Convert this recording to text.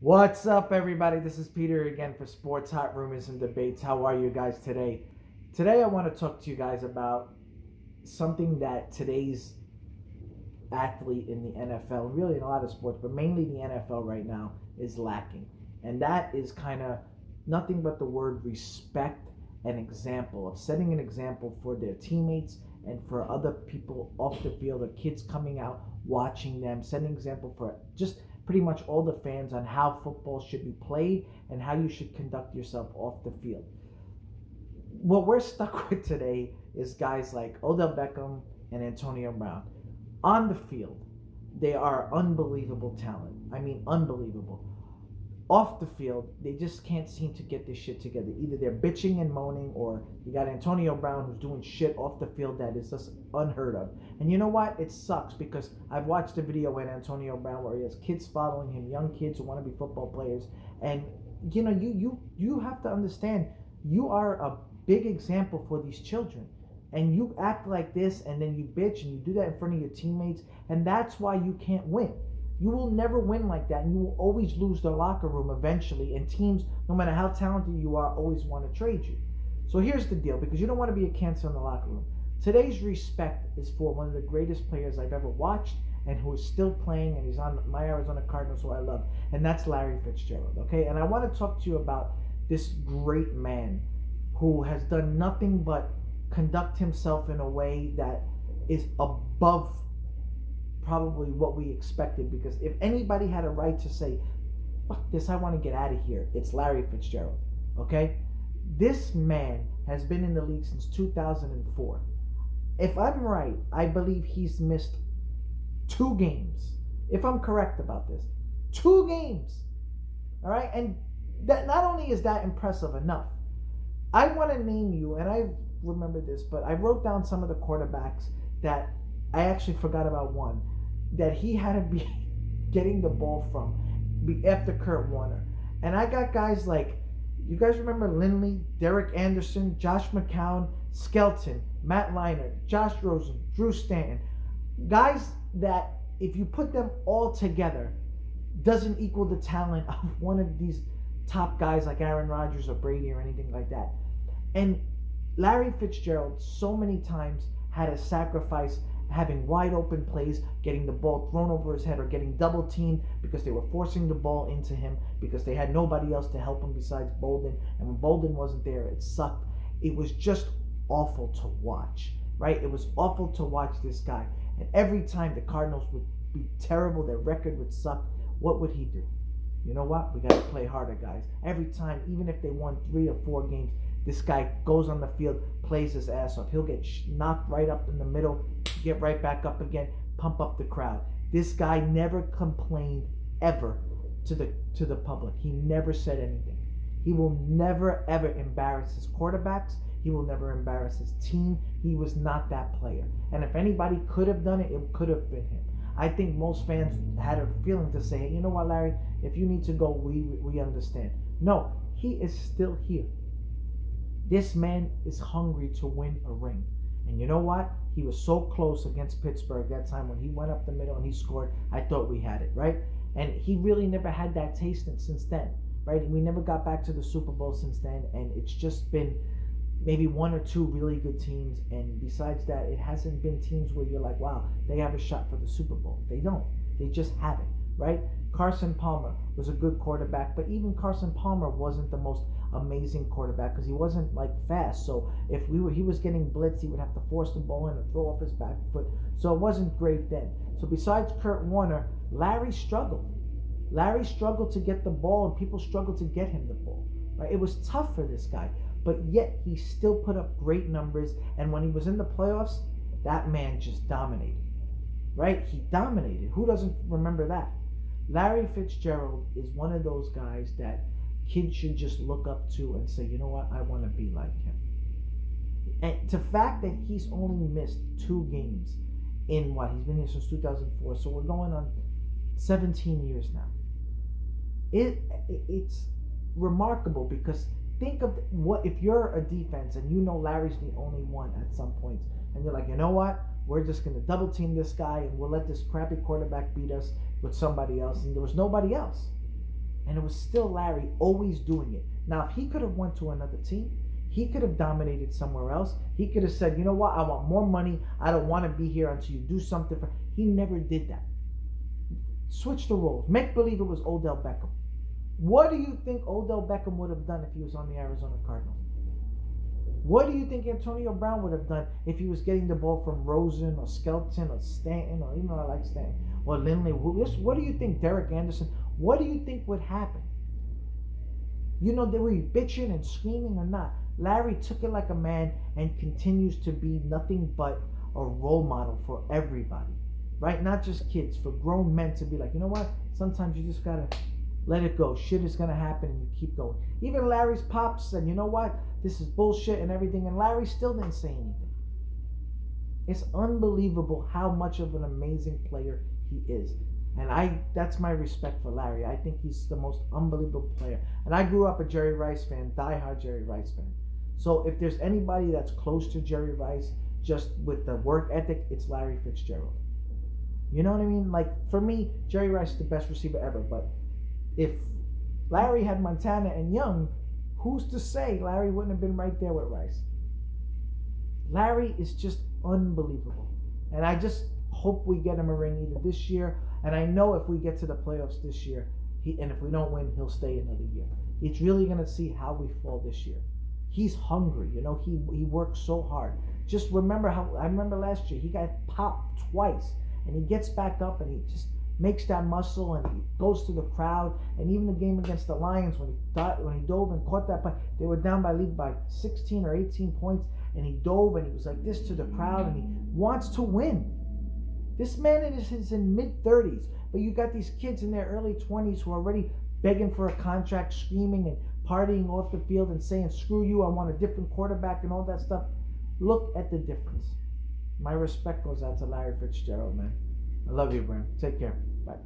What's up, everybody? This is Peter again for Sports Hot Rumors and Debates. How are you guys today? Today, I want to talk to you guys about something that today's athlete in the NFL, really in a lot of sports, but mainly the NFL right now, is lacking. And that is kind of nothing but the word respect and example, of setting an example for their teammates and for other people off the field, or kids coming out watching them, setting an example for just pretty much all the fans on how football should be played and how you should conduct yourself off the field. What we're stuck with today is guys like Odell Beckham and Antonio Brown. On the field, they are unbelievable talent. I mean, unbelievable. Off the field, they just can't seem to get this shit together. Either they're bitching and moaning, or you got Antonio Brown who's doing shit off the field that is just unheard of. And you know what? It sucks because I've watched a video with Antonio Brown where he has kids following him, young kids who want to be football players. And you have to understand, you are a big example for these children. And you act like this, and then you bitch and you do that in front of your teammates, and that's why you can't win. You will never win like that, and you will always lose the locker room eventually. And teams, no matter how talented you are, always want to trade you. So here's the deal, because you don't want to be a cancer in the locker room. Today's respect is for one of the greatest players I've ever watched, and who is still playing, and he's on my Arizona Cardinals, who I love, and that's Larry Fitzgerald. Okay, and I want to talk to you about this great man who has done nothing but conduct himself in a way that is above probably what we expected, because if anybody had a right to say, fuck this, I want to get out of here, it's Larry Fitzgerald. Okay, this man has been in the league since 2004. If I'm right, I believe he's missed 2 games, if I'm correct about this. 2 games. All right, and that, not only is that impressive enough, I want to name you, and I remember this, but I wrote down some of the quarterbacks that I actually forgot about one that he had to be getting the ball from after Kurt Warner. And I got guys like, you guys remember Lindley, Derek Anderson, Josh McCown, Skelton, Matt Leinart, Josh Rosen, Drew Stanton. Guys that, if you put them all together, doesn't equal the talent of one of these top guys like Aaron Rodgers or Brady or anything like that. And Larry Fitzgerald so many times had to sacrifice having wide open plays, getting the ball thrown over his head, or getting double teamed because they were forcing the ball into him because they had nobody else to help him besides Bolden. And when Bolden wasn't there, it sucked. It was just awful to watch, right? It was awful to watch this guy. And every time the Cardinals would be terrible, their record would suck, what would he do? You know what? We got to play harder, guys. Every time, even if they won 3 or 4 games, this guy goes on the field, plays his ass off. He'll get knocked right up in the middle, get right back up again, pump up the crowd. This guy never complained ever to the public. He never said anything. He will never ever embarrass his quarterbacks. He will never embarrass his team. He was not that player. And if anybody could have done it, it could have been him. I think most fans had a feeling to say, hey, you know what, Larry, if you need to go, we understand. No, he is still here. This man is hungry to win a ring. And you know what? He was so close against Pittsburgh that time when he went up the middle and he scored. I thought we had it, right? And he really never had that taste since then, right? We never got back to the Super Bowl since then. And it's just been maybe 1 or 2 really good teams. And besides that, it hasn't been teams where you're like, wow, they have a shot for the Super Bowl. They don't. They just haven't, right? Carson Palmer was a good quarterback, but even Carson Palmer wasn't the most amazing quarterback because he wasn't like fast. So if he was getting blitzed, he would have to force the ball in and throw off his back foot. So it wasn't great then. So besides Kurt Warner, Larry struggled. Larry struggled to get the ball, and people struggled to get him the ball. Right? It was tough for this guy, but yet he still put up great numbers. And when he was in the playoffs, that man just dominated. Right? He dominated. Who doesn't remember that? Larry Fitzgerald is one of those guys that kids should just look up to and say, you know what, I want to be like him. And the fact that he's only missed 2 games in he's been here since 2004, so we're going on 17 years now. It's remarkable, because think of what if you're a defense and you know Larry's the only one at some points, and you're like, you know what, we're just going to double team this guy and we'll let this crappy quarterback beat us with somebody else, and there was nobody else. And it was still Larry always doing it. Now, if he could have went to another team, he could have dominated somewhere else. He could have said, you know what, I want more money. I don't want to be here until you do something for. He never did that. Switch the roles. Make believe it was Odell Beckham. What do you think Odell Beckham would have done if he was on the Arizona Cardinals? What do you think Antonio Brown would have done if he was getting the ball from Rosen or Skelton or Stanton, or even though I like Stanton, or Lindley? What do you think, Derek Anderson? What do you think would happen? You know, they were bitching and screaming or not. Larry took it like a man and continues to be nothing but a role model for everybody, right? Not just kids, for grown men to be like, you know what? Sometimes you just gotta let it go. Shit is gonna happen and you keep going. Even Larry's pops said, you know what? This is bullshit and everything. And Larry still didn't say anything. It's unbelievable how much of an amazing player he is. And that's my respect for Larry. I think he's the most unbelievable player. And I grew up a Jerry Rice fan, diehard Jerry Rice fan. So if there's anybody that's close to Jerry Rice, just with the work ethic, it's Larry Fitzgerald. You know what I mean? Like, for me, Jerry Rice is the best receiver ever. But if Larry had Montana and Young, who's to say Larry wouldn't have been right there with Rice? Larry is just unbelievable. And I just hope we get him a ring either this year. And I know if we get to the playoffs this year, and if we don't win, he'll stay another year. It's really going to see how we fall this year. He's hungry. You know, he works so hard. Just remember I remember last year, he got popped twice. And he gets back up and he just makes that muscle and he goes to the crowd. And even the game against the Lions, when he dove and caught that punt, they were down by 16 or 18 points. And he dove and he was like this to the crowd and he wants to win. This man is in mid-30s, but you got these kids in their early 20s who are already begging for a contract, screaming and partying off the field and saying, screw you, I want a different quarterback and all that stuff. Look at the difference. My respect goes out to Larry Fitzgerald, man. I love you, Brent. Take care. Bye.